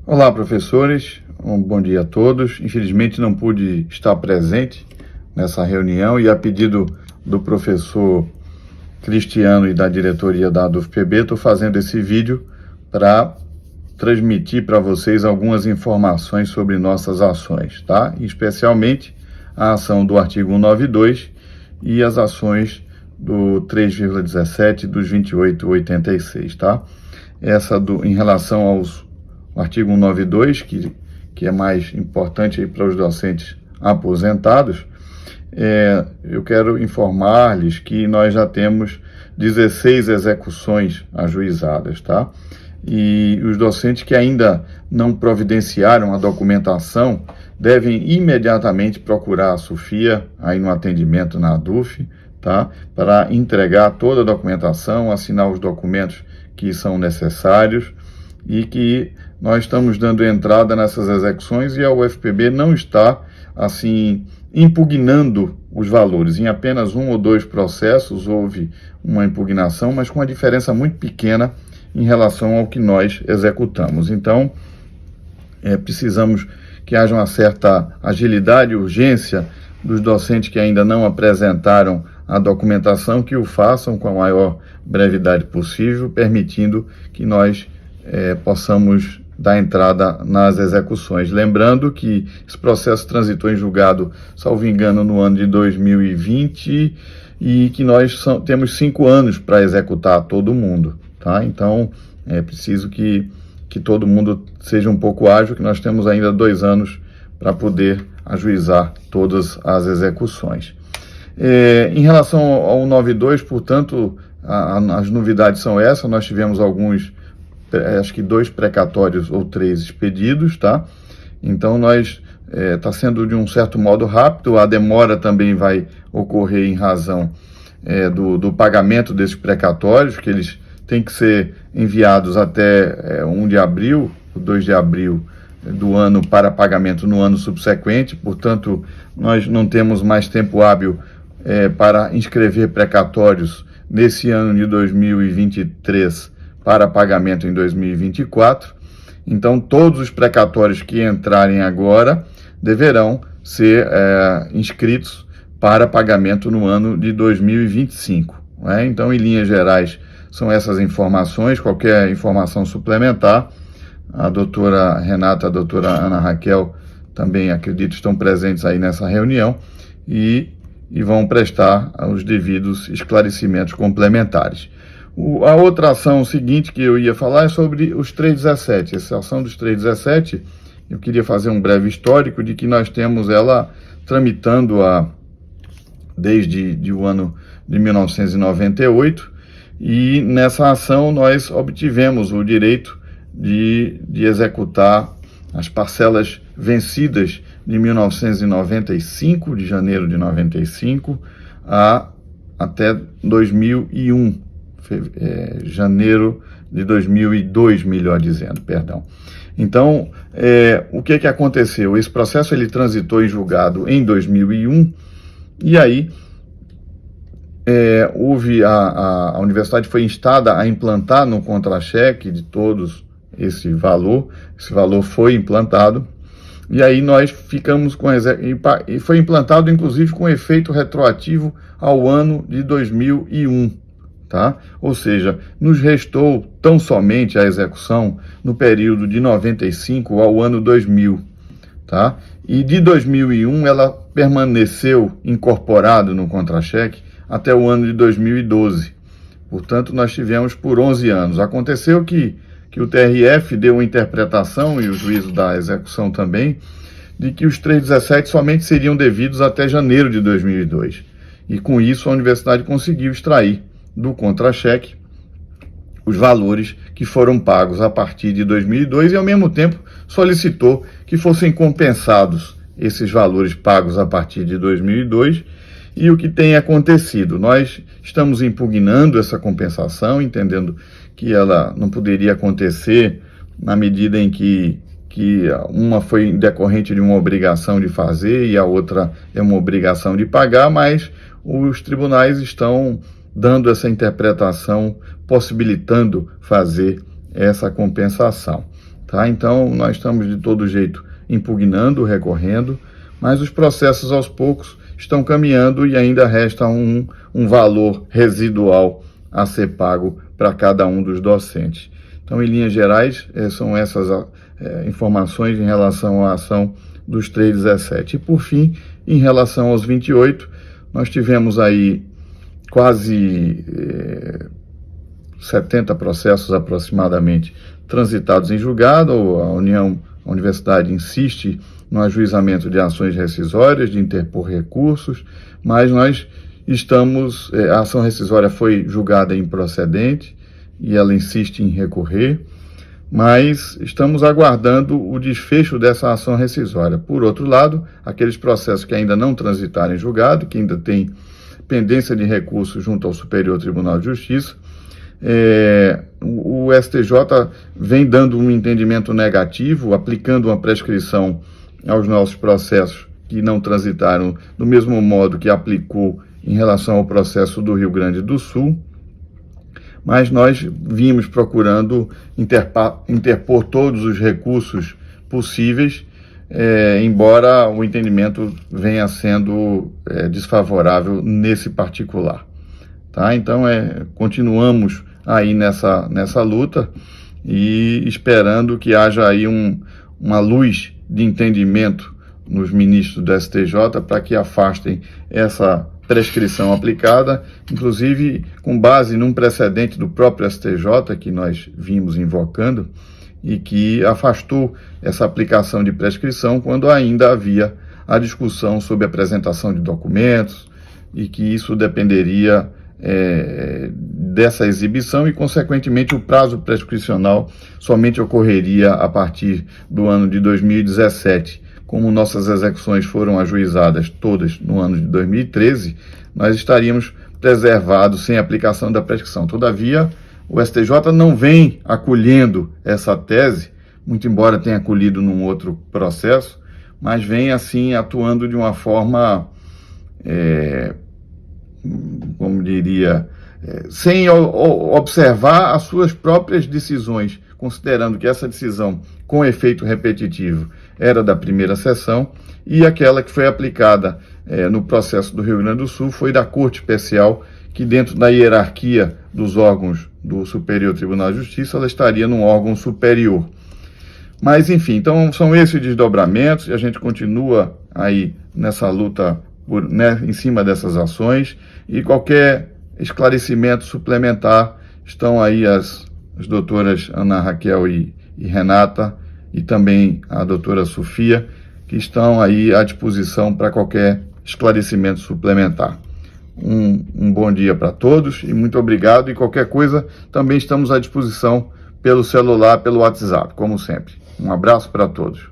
Olá, professores, um bom dia a todos. Infelizmente não pude estar presente nessa reunião e a pedido do professor Cristiano e da diretoria da UFPB, estou fazendo esse vídeo para transmitir para vocês algumas informações sobre nossas ações, tá? Especialmente a ação do artigo 192 e as ações do 3,17 dos 28,86, tá? Em relação aos o artigo 192, que é mais importante para os docentes aposentados, eu quero informar-lhes que nós já temos 16 execuções ajuizadas, tá? E os docentes que ainda não providenciaram a documentação devem imediatamente procurar a Sofia, aí no atendimento na ADUF, tá? Para entregar toda a documentação, assinar os documentos que são necessários, e que nós estamos dando entrada nessas execuções e a UFPB não está, assim, impugnando os valores. Em apenas 1 ou 2 processos houve uma impugnação, mas com uma diferença muito pequena em relação ao que nós executamos. Então, precisamos que haja uma certa agilidade e urgência dos docentes que ainda não apresentaram a documentação, que o façam com a maior brevidade possível, permitindo que nós possamos dar entrada nas execuções. Lembrando que esse processo transitou em julgado, salvo engano, no ano de 2020 e que nós temos 5 anos para executar todo mundo, tá? Então, é preciso que todo mundo seja um pouco ágil, que nós temos ainda 2 anos para poder ajuizar todas as execuções. Em relação ao 92, portanto, as novidades são essas. Nós tivemos acho que 2 precatórios ou 3 expedidos, tá? Então, está sendo de um certo modo rápido. A demora também vai ocorrer em razão do pagamento desses precatórios, que eles têm que ser enviados até 1 de abril, 2 de abril do ano, para pagamento no ano subsequente. Portanto, nós não temos mais tempo hábil para inscrever precatórios nesse ano de 2023 para pagamento em 2024. Então, todos os precatórios que entrarem agora deverão ser inscritos para pagamento no ano de 2025. Né? Então, em linhas gerais, são essas informações. Qualquer informação suplementar, a doutora Renata, a doutora Ana Raquel também, acredito, estão presentes aí nessa reunião e vão prestar os devidos esclarecimentos complementares. A outra ação seguinte que eu ia falar é sobre os 317. Essa ação dos 317, eu queria fazer um breve histórico de que nós temos ela tramitando desde o ano de 1998, e nessa ação nós obtivemos o direito de executar as parcelas vencidas de 1995, de janeiro de 95, até 2001. Janeiro de 2002, melhor dizendo, perdão. Então, o que aconteceu? Esse processo ele transitou em julgado em 2001 e aí a universidade foi instada a implantar no contra-cheque de todos esse valor foi implantado, e aí nós ficamos e foi implantado inclusive com efeito retroativo ao ano de 2001. Tá? Ou seja, nos restou tão somente a execução no período de 95 ao ano 2000, tá? E de 2001 ela permaneceu incorporada no contra-cheque até o ano de 2012. Portanto, nós tivemos por 11 anos. Aconteceu que o TRF deu uma interpretação, e o juízo da execução também, de que os 317 somente seriam devidos até janeiro de 2002. E com isso a universidade conseguiu extrair do contra-cheque os valores que foram pagos a partir de 2002 e, ao mesmo tempo, solicitou que fossem compensados esses valores pagos a partir de 2002. E o que tem acontecido? Nós estamos impugnando essa compensação, entendendo que ela não poderia acontecer na medida em que uma foi decorrente de uma obrigação de fazer e a outra é uma obrigação de pagar, mas os tribunais estão dando essa interpretação, possibilitando fazer essa compensação. tá? Então, nós estamos de todo jeito impugnando, recorrendo, mas os processos aos poucos estão caminhando e ainda resta um valor residual a ser pago para cada um dos docentes. Então, em linhas gerais, são essas informações em relação à ação dos 317. E, por fim, em relação aos 28, nós tivemos aí quase 70 processos aproximadamente transitados em julgado. A universidade insiste no ajuizamento de ações rescisórias, de interpor recursos, mas nós estamos, a ação rescisória foi julgada improcedente e ela insiste em recorrer, mas estamos aguardando o desfecho dessa ação rescisória. Por outro lado, aqueles processos que ainda não transitaram em julgado, que ainda têm pendência de recurso junto ao Superior Tribunal de Justiça, o STJ vem dando um entendimento negativo, aplicando uma prescrição aos nossos processos que não transitaram do mesmo modo que aplicou em relação ao processo do Rio Grande do Sul, mas nós vimos procurando interpor todos os recursos possíveis, embora o entendimento venha sendo desfavorável nesse particular. Tá? Então, continuamos aí nessa luta e esperando que haja aí uma luz de entendimento nos ministros do STJ para que afastem essa prescrição aplicada, inclusive com base num precedente do próprio STJ que nós vimos invocando e que afastou essa aplicação de prescrição quando ainda havia a discussão sobre a apresentação de documentos e que isso dependeria dessa exibição e, consequentemente, o prazo prescricional somente ocorreria a partir do ano de 2017. Como nossas execuções foram ajuizadas todas no ano de 2013, nós estaríamos preservados sem aplicação da prescrição. Todavia, o STJ não vem acolhendo essa tese, muito embora tenha acolhido num outro processo, mas vem, assim, atuando de uma forma, como diria, sem observar as suas próprias decisões, considerando que essa decisão com efeito repetitivo era da primeira sessão e aquela que foi aplicada no processo do Rio Grande do Sul foi da Corte Especial, que dentro da hierarquia dos órgãos do Superior Tribunal de Justiça, ela estaria num órgão superior. Mas, enfim, então são esses desdobramentos e a gente continua aí nessa luta em cima dessas ações e qualquer esclarecimento suplementar estão aí as doutoras Ana Raquel e Renata e também a doutora Sofia, que estão aí à disposição para qualquer esclarecimento suplementar. Um bom dia para todos e muito obrigado. E qualquer coisa, também estamos à disposição pelo celular, pelo WhatsApp, como sempre. Um abraço para todos.